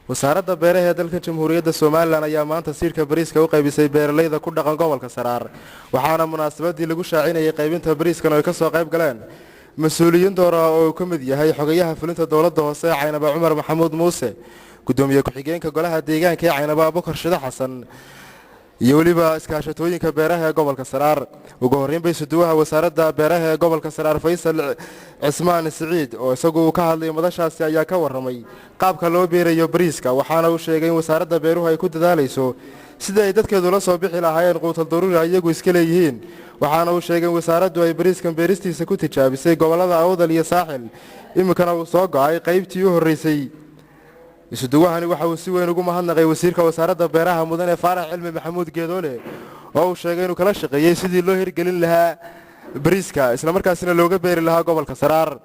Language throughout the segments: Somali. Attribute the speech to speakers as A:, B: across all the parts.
A: wasaaradda beeraha ee dalka Jamhuuriyadda Soomaaliland ayaa maanta siirka bariiska u qaybisay beeralayda ku dhaqan gobolka Saraar waxaana munaasabadii lagu shaacinayay qaybinta bariiskan oo ka soo qayb galeen mas'uuliyiin door ah oo ka mid yahay xogayaha fulinta dawladda hoose Caynaba Cumar Maxamuud Muuse gudoomiye ku-xigeenka golaha deegaanka ee Caynaba Abukar Shida Xasan iyo waliba iskaashatooyinka beeraha ee gobolka Saraar ugu horeyn bay suduwaha wasaaradda beeraha ee gobolka Saraar Faysal Cismaan Saciid oo isagu ka hadlay madashaasi ayaa ka waramay qaabka loo beerayo bariiska waxaana uu sheegay in wasaaradda beeruhu ay ku dadaalayso sida ay dadkeedu la soo bixi lahaayeen quutal daruuri iyagu iska leeyihiin waxaana uu sheegay in wasaaraddu ay bariiskan beeristiisa ku tijaabisay gobolada Awdal iyo Saaxil imikana uu soo go'ay qaybtii u horeysay isuduwahani waxa uu si weyn ugu mahadnaqay wasiirka wasaaradda beeraha mudane Faarax Cilmi Maxamuud Geedoole oo uu sheegay inuu kala shaqeeyay sidii loo hirgelin lahaa bariiska isla markaasina looga beeri lahaa gobolka Saraar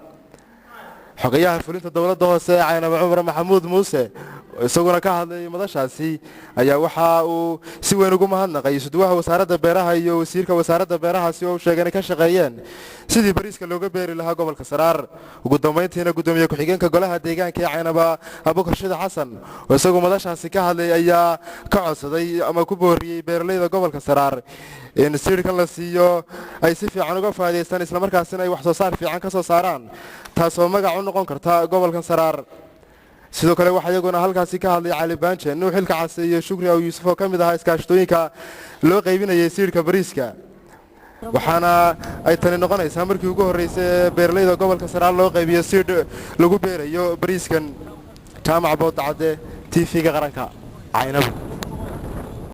A: xogayaha fulinta dawladda hoose Caynaba Cumar Maxamuud Muuse isaguna ka hadlay madashaasi ayaa waxa uu si weyn ugu mahadnaqay isuduwaha wasaaradda beeraha iyo wasiirka wasaaradda beeraha si uu sheegay in ka shaqeeyeen sidii bariiska looga beeri lahaa gobolka Saraar ugu dambeyntiina gudoomiye ku-xigeenka golaha deegaanka ee Caynaba Abukar Shida Xasan oo isagu madashaasi ka hadlay ayaa ka codsaday ama ku booriyay beeralayda gobolka Saraar in siirkan la siiyo ay si fiican uga faa'iideystaan isla markaasina ay wax soo saar fiican ka soo saaraan taasoo magac u noqon karta gobolka Saraar sidoo kale waxa iyaguna halkaasi ka hadlay Cali Baanche Nuux Xilka Case iyo Shukri Aw Yuusuf oo kamid ah iskaashatooyinka loo qaybinayay siirka bariiska waxaana ay tani noqonaysaa markii ugu horeysay beeralayda gobolka Saraar loo qaybiyo siir lagu beerayo bariiskan jaamac boodacade TV-ga qaranka Caynaba